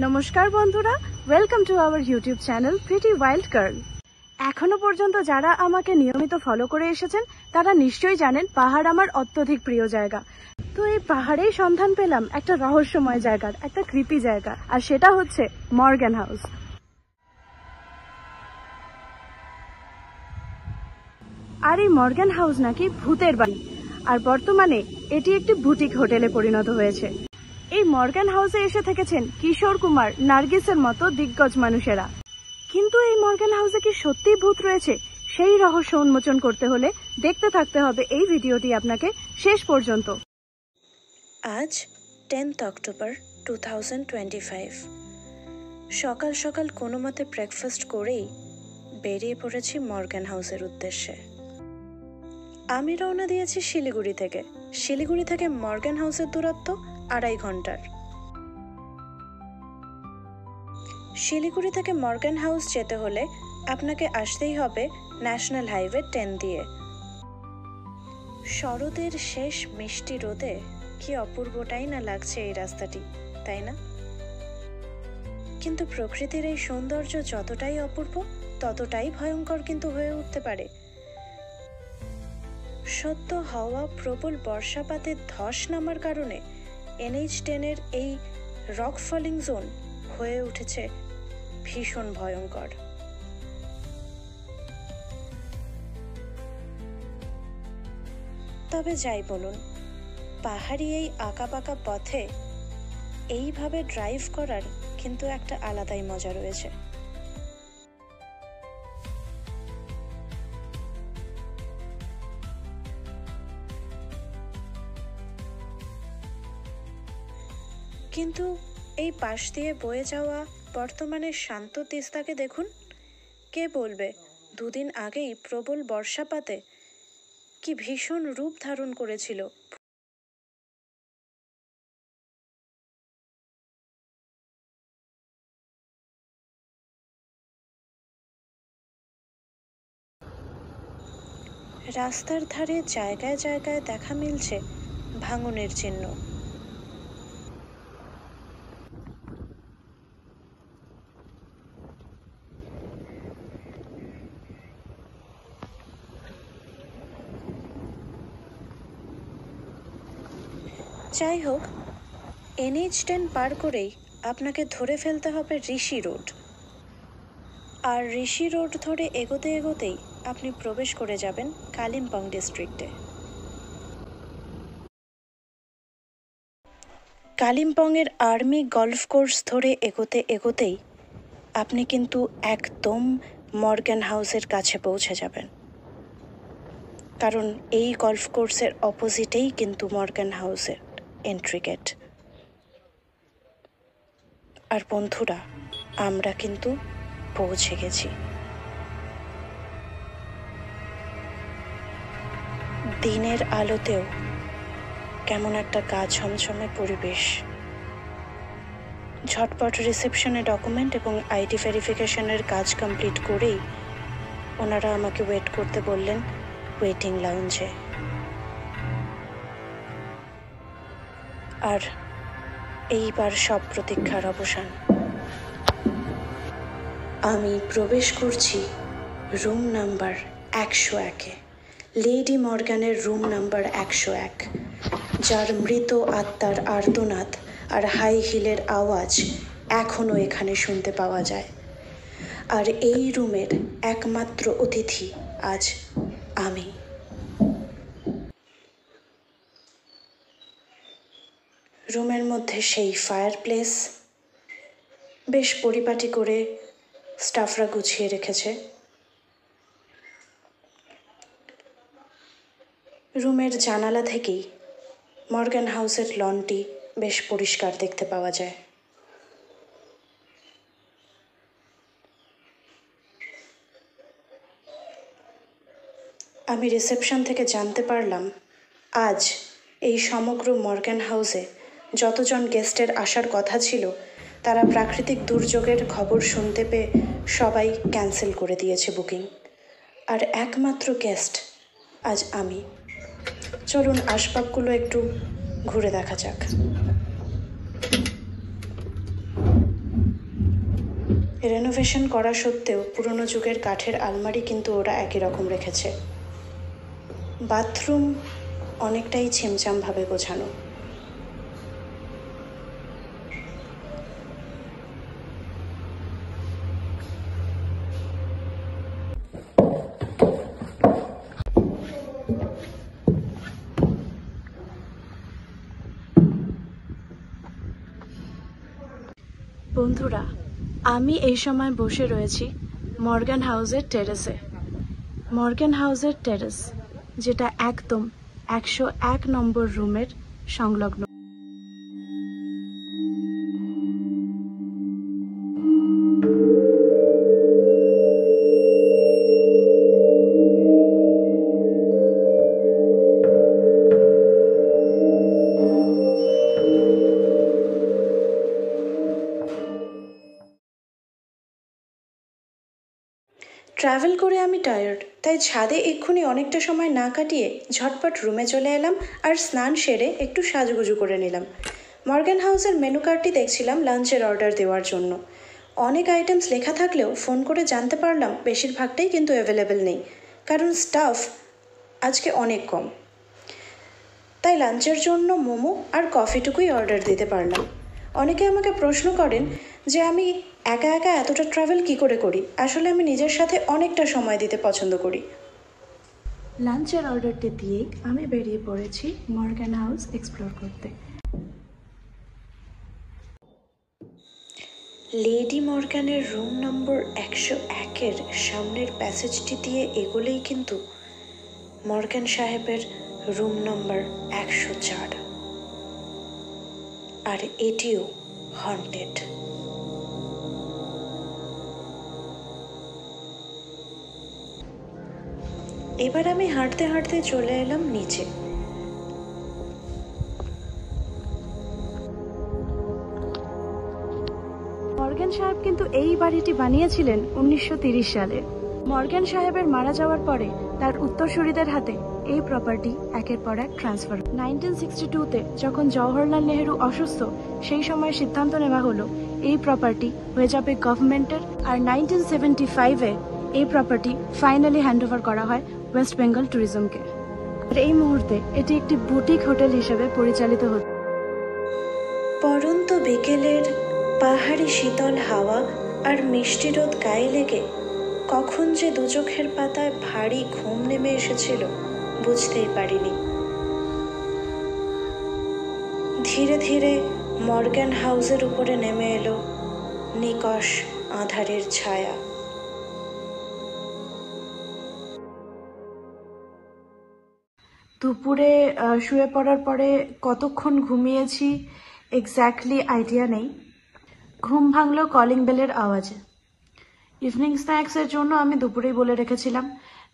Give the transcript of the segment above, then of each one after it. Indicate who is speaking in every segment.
Speaker 1: নমস্কার বন্ধুরা, welcome to our YouTube channel pretty wild girl. এখনো পর্যন্ত যারা আমাকে নিয়মিত ফলো করে এসেছেন তারা নিশ্চয়ই জানেন পাহাড় আমার অত্যধিক প্রিয় জায়গা। তো এই পাহাড়েই সন্ধান পেলাম একটা রহস্যময় জায়গার, একটা ক্রিপি জায়গা, আর সেটা হচ্ছে মর্গ্যান হাউস। আর এই মর্গ্যান হাউস নাকি ভূতের বাড়ি, আর বর্তমানে এটি একটি বুটিক হোটেলে পরিণত হয়েছে। এই মর্গ্যান হাউসে এসে থেকেছেন কিশোর কুমার, নার্গিসের মতো দিগ্গজ মানুষেরা। কিন্তু এই মর্গ্যান হাউসে কি সত্যিই ভূত রয়েছে? সেই রহস্য উন্মোচন করতে হলে দেখতে থাকতে হবে এই ভিডিওটি আপনাকে শেষ পর্যন্ত।
Speaker 2: আজ 10th অক্টোবর 2025 সকাল সকাল কোনো মতে ব্রেকফাস্ট করেই বেরিয়ে পড়েছি মর্গ্যান হাউসের উদ্দেশ্যে। আমি রওনা দিয়েছি শিলিগুড়ি থেকে মর্গ্যান হাউসের দূরত্ব 2.5 ঘন্টার। শিলিগুড়ি থেকে মর্গ্যান হাউস যেতে হলে আপনাকে আসতেই হবে ন্যাশনাল হাইওয়ে 10 দিয়ে। শরতের শেষ মিষ্টি রোদে কি অপূর্বটাই না লাগছে এই রাস্তাটি, তাই না? কিন্তু প্রকৃতির এই সৌন্দর্য যতটাই অপূর্ব ততটাই ভয়ঙ্কর কিন্তু হয়ে উঠতে পারে। সদ্য হওয়া প্রবল বর্ষাপাতে ধস নামার কারণে NH10 এই রক ফলিং জোন হয়ে উঠেছে ভীষণ ভয়ঙ্কর। তবে যাই বলুন, পাহাড়ি এই আঁকাবাঁকা পথে এইভাবে ড্রাইভ করার কিন্তু একটা আলাদাই মজা রয়েছে। কিন্তু এই পাশ দিয়ে বয়ে যাওয়া বর্তমানে শান্ত তিস্তাকে দেখুন। কে বলবে 2 দিন আগেই প্রবল বর্ষাপাতে কি ভীষণ রূপ ধারণ করেছিল। রাস্তার ধারে জায়গায় জায়গায় দেখা মিলছে ভাঙনের চিহ্ন। যাই হোক, NH10 পার করেই আপনাকে ধরে ফেলতে হবে ঋষি রোড, আর ঋষি রোড ধরে এগোতে এগোতেই আপনি প্রবেশ করে যাবেন কালিম্পং ডিস্ট্রিক্টে। কালিম্পংয়ের আর্মি গলফ কোর্স ধরে এগোতে এগোতেই আপনি কিন্তু একদম মর্গ্যান হাউসের কাছে পৌঁছে যাবেন, কারণ এই গলফ কোর্সের অপোজিটেই কিন্তু মর্গ্যান হাউসের এন্ট্রি গেট। আর বন্ধুরা, আমরা কিন্তু পৌঁছে গেছি। দিনের আলোতেও কেমন একটা গা ছমছমে পরিবেশ। ঝটপট রিসেপশনে ডকুমেন্ট এবং ID ভেরিফিকেশনের কাজ কমপ্লিট করেই ওনারা আমাকে ওয়েট করতে বললেন ওয়েটিং লাউঞ্জে। আর এইবার সব প্রতীক্ষার অবসান। আমি প্রবেশ করছি রুম নাম্বার 101-এ, লেডি মর্গ্যানের রুম নাম্বার 101, যার মৃত আত্মার আর্তনাদ আর হাই হিলের আওয়াজ এখনও এখানে শুনতে পাওয়া যায়। আর এই রুমের একমাত্র অতিথি আজ আমি। রুমের মধ্যে সেই ফায়ারপ্লেস বেশ পরিপাটি করে স্টাফরা গুছিয়ে রেখেছে। রুমের জানালা থেকেই মর্গ্যান হাউসের লনটি বেশ পরিষ্কার দেখতে পাওয়া যায়। আমি রিসেপশন থেকে জানতে পারলাম আজ এই সমগ্র মর্গ্যান হাউসে যতজন গেস্টের আসার কথা ছিল তারা প্রাকৃতিক দুর্যোগের খবর শুনতে পেয়ে সবাই ক্যান্সেল করে দিয়েছে বুকিং। আর একমাত্র গেস্ট আজ আমি। চলুন আসবাবগুলো একটু ঘুরে দেখা যাক। রেনোভেশন করা সত্ত্বেও পুরনো যুগের কাঠের আলমারি কিন্তু ওরা একই রকম রেখেছে। বাথরুম অনেকটাই ছিমছামভাবে গোছানো।
Speaker 1: বন্ধুরা, আমি এই সময় বসে রয়েছি মর্গ্যান হাউসের টেরেসে। মর্গ্যান হাউসের টেরেস, যেটা একদম 101 নম্বর রুমের সংলগ্ন।
Speaker 2: ট্রাভেল করে আমি টায়ার্ড, তাই ছাদে এক্ষুনি অনেকটা সময় না কাটিয়ে ঝটপট রুমে চলে এলাম আর স্নান সেরে একটু সাজুগুজু করে নিলাম। মর্গ্যান হাউসের মেনু কার্ডটি দেখছিলাম লাঞ্চের অর্ডার দেওয়ার জন্য। অনেক আইটেমস লেখা থাকলেও ফোন করে জানতে পারলাম বেশিরভাগটাই কিন্তু অ্যাভেলেবেল নেই, কারণ স্টাফ আজকে অনেক কম। তাই লাঞ্চের জন্য মোমো আর কফিটুকুই অর্ডার দিতে পারলাম। অনেকে আমাকে প্রশ্ন করেন যে আমি একা একা এতটা ট্রাভেল কী করে করি। আসলে আমি নিজের সাথে অনেকটা সময় দিতে পছন্দ করি।
Speaker 1: লাঞ্চের অর্ডারটি দিয়েই আমি বেরিয়ে পড়েছি মর্গ্যান হাউস এক্সপ্লোর করতে।
Speaker 2: লেডি মর্গ্যানের রুম নম্বর 101-এর সামনের প্যাসেজটি দিয়ে এগোলেই কিন্তু মর্গ্যান সাহেবের রুম নম্বর 104, আর এটিও হন্টেড। এবার আমি হাঁটতে হাঁটতে চলে এলাম নিচে।
Speaker 1: মর্গ্যান সাহেব কিন্তু এই বাড়িটি বানিয়েছিলেন 1930 সালে। মর্গ্যান সাহেবের মারা যাওয়ার পরে তার উত্তরসূরিদের হাতে এই প্রপার্টি একের পর এক ট্রান্সফার। 1962-তে যখন জওহরলাল নেহেরু অসুস্থ, সেই সময় সিদ্ধান্ত নেওয়া হলো এই প্রপার্টি হয়ে যাবে গভর্নমেন্টের। আর 1975-এ এই প্রপার্টি ফাইনালি হ্যান্ডওভার করা হয় ওয়েস্ট বেঙ্গল ট্যুরিজমকে। আর এই মুহূর্তে এটি একটি বুটিক হোটেল হিসেবে পরিচালিত হচ্ছে।
Speaker 2: পরন্ত বিকেলের পাহাড়ি শীতল হাওয়া আর মিষ্টি রোদ গায়ে লেগে কখন যে দু চোখের পাতায় ভারী ঘুম নেমে এসেছিল বুঝতেই পারিনি। ধীরে ধীরে মর্গ্যান হাউসের উপরে নেমে এলো নিকষ আঁধারের ছায়া।
Speaker 1: দুপুরে শুয়ে পড়ার পরে কতক্ষণ ঘুমিয়েছি এক্স্যাক্টলি আইডিয়া নেই। ঘুম ভাঙলো কলিং বেলের আওয়াজে। ইভিনিং স্ন্যাক্সের জন্য আমি দুপুরেই বলে রেখেছিলাম,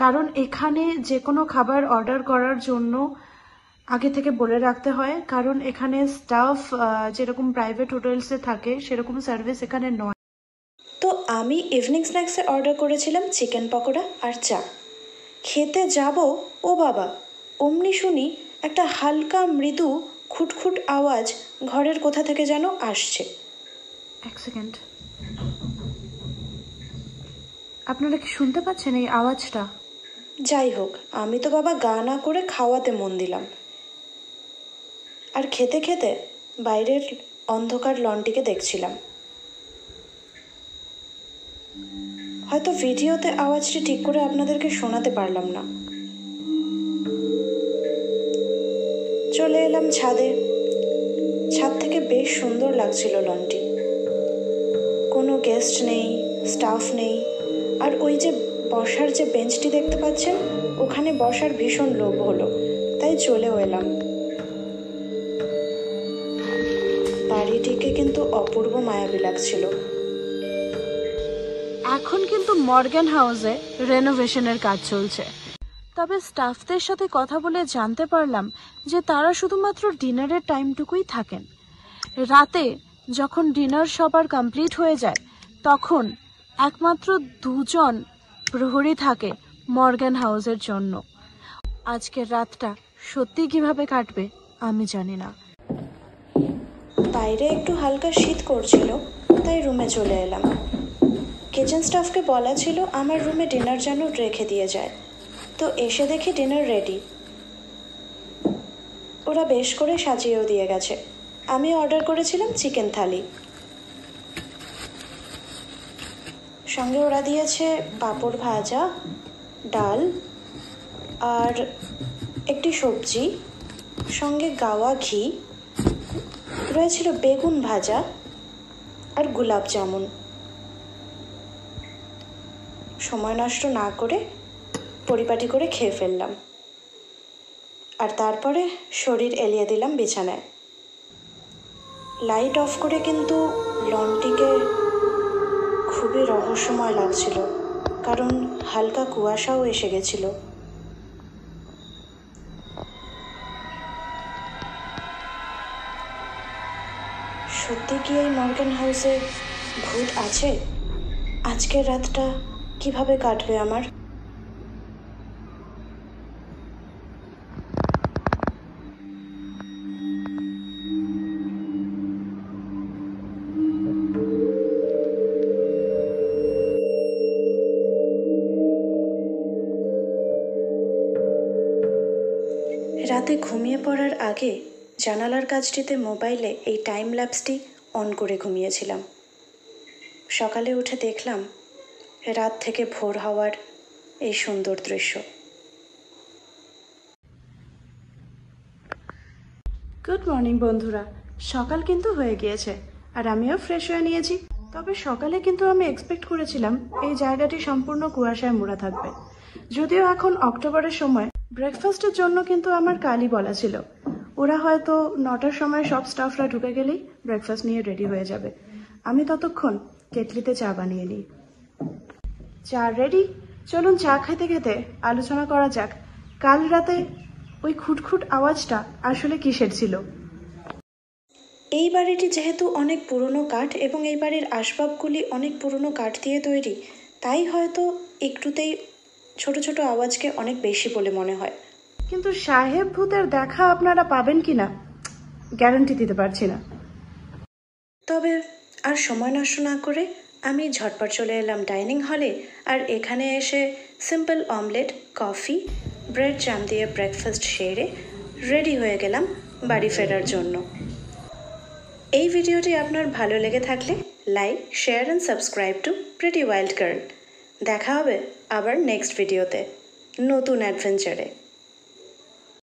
Speaker 1: কারণ এখানে যে কোনো খাবার অর্ডার করার জন্য আগে থেকে বলে রাখতে হয়, কারণ এখানে স্টাফ যেরকম প্রাইভেট হোটেলসে থাকে সেরকম সার্ভিস এখানে নয়।
Speaker 2: তো আমি ইভিনিং স্ন্যাক্সে অর্ডার করেছিলাম চিকেন পকোড়া আর চা। খেতে যাব, ও বাবা, অমনি শুনি একটা হালকা মৃদু খুটখুট আওয়াজ ঘরের কোথা থেকে যেন আসছে।
Speaker 1: এক সেকেন্ড, আপনারা কি শুনতে পাচ্ছেন এই আওয়াজটা?
Speaker 2: যাই হোক, আমি তো বাবা গা না করে খাওয়াতে মন দিলাম, আর খেতে খেতে বাইরের অন্ধকার লনটিকে দেখছিলাম। হয়তো ভিডিওতে আওয়াজটি ঠিক করে আপনাদেরকে শোনাতে পারলাম না। চলে এলাম ছাদে। ছাদ থেকে বেশ সুন্দর লাগছিল লনটি। কোনো গেস্ট নেই, স্টাফ নেই, আর ওই যে বসার যে বেঞ্চটি দেখতে পাচ্ছেন, ওখানে বসার ভীষণ লোভ হলো, তাই চলেও এলাম। বাড়িটিকে কিন্তু অপূর্ব মায়াবী লাগছিল।
Speaker 1: এখন কিন্তু মর্গ্যান হাউসে রেনোভেশনের কাজ চলছে। তবে স্টাফদের সাথে কথা বলে জানতে পারলাম যে তারা শুধুমাত্র ডিনারের টাইমটুকুই থাকেন। রাতে যখন ডিনার সবার কমপ্লিট হয়ে যায়, তখন একমাত্র 2জন প্রহরী থাকে মর্গ্যান হাউসের জন্য। আজকের রাতটা সত্যি কিভাবে কাটবে আমি জানি না।
Speaker 2: বাইরে একটু হালকা শীত করছিল, তাই রুমে চলে এলাম। কিচেন স্টাফকে বলা ছিল আমার রুমে ডিনার যেন রেখে দিয়ে যায়, তো এসে দেখি ডিনার রেডি। ওরা বেশ করে সাজিয়েও দিয়ে গেছে। আমি অর্ডার করেছিলাম চিকেন থালি, সঙ্গে ওরা দিয়েছে পাঁপড় ভাজা, ডাল আর একটি সবজি, সঙ্গে গাওয়া ঘি, রয়েছিল বেগুন ভাজা আর গোলাপ জামুন। সময় নষ্ট না করে পরিপাটি করে খেয়ে ফেললাম, আর তারপরে শরীর এলিয়ে দিলাম বিছানায়। লাইট অফ করে কিন্তু লনটিকে খুবই রহস্যময় লাগছিল, কারণ হালকা কুয়াশাও এসে গেছিল। সত্যি কি এই মর্গান হাউসে ভূত আছে? আজকের রাতটা কিভাবে কাটবে আমার? রাতে ঘুমিয়ে পড়ার আগে জানালার কাছটিতে মোবাইলে এই টাইম ল্যাপসটি অন করে ঘুমিয়েছিলাম। সকালে উঠে দেখলাম রাত থেকে ভোর হওয়ার এই সুন্দর দৃশ্য।
Speaker 1: গুড মর্নিং বন্ধুরা, সকাল কিন্তু হয়ে গিয়েছে আর আমিও ফ্রেশ হয়ে নিয়েছি। তবে সকালে কিন্তু আমি এক্সপেক্ট করেছিলাম এই জায়গাটি সম্পূর্ণ কুয়াশায় মোড়া থাকবে। যদিও এখন অক্টোবরের সময়, ব্রেকফাস্টের জন্য কিন্তু আমার কালই বলা ছিল। ওরা হয়তো 9টার সময় সব স্টাফরা ঢুকে গেলেই ব্রেকফাস্ট নিয়ে রেডি হয়ে যাবে। আমি ততক্ষণ কেটলিতে চা বানিয়ে নিই। চা রেডি, চলুন চা খেতে খেতে আলোচনা করা যাক কাল রাতে ওই খুটখুট আওয়াজটা আসলে কিসের ছিল।
Speaker 2: এই বাড়িটি যেহেতু অনেক পুরনো কাঠ এবং এই বাড়ির আসবাবগুলি অনেক পুরনো কাঠ দিয়ে তৈরি, তাই হয়তো একটুতেই ছোট ছোট আওয়াজকে অনেক বেশি বলে মনে হয়।
Speaker 1: কিন্তু সাহেব ভূতের দেখা আপনারা পাবেন কিনা গ্যারান্টি দিতে পারছি না।
Speaker 2: তবে আর সময় নষ্ট না করে আমি ঝটপট চলে এলাম ডাইনিং হলে, আর এখানে এসে simple omelette, coffee, bread jam দিয়ে ব্রেকফাস্ট সেরে রেডি হয়ে গেলাম বাড়ি ফেরার জন্য। এই ভিডিওটি আপনার ভালো লেগে থাকলে like, share and subscribe to pretty wild girl. দেখা হবে আবার নেক্সট ভিডিওতে নতুন অ্যাডভেঞ্চারে।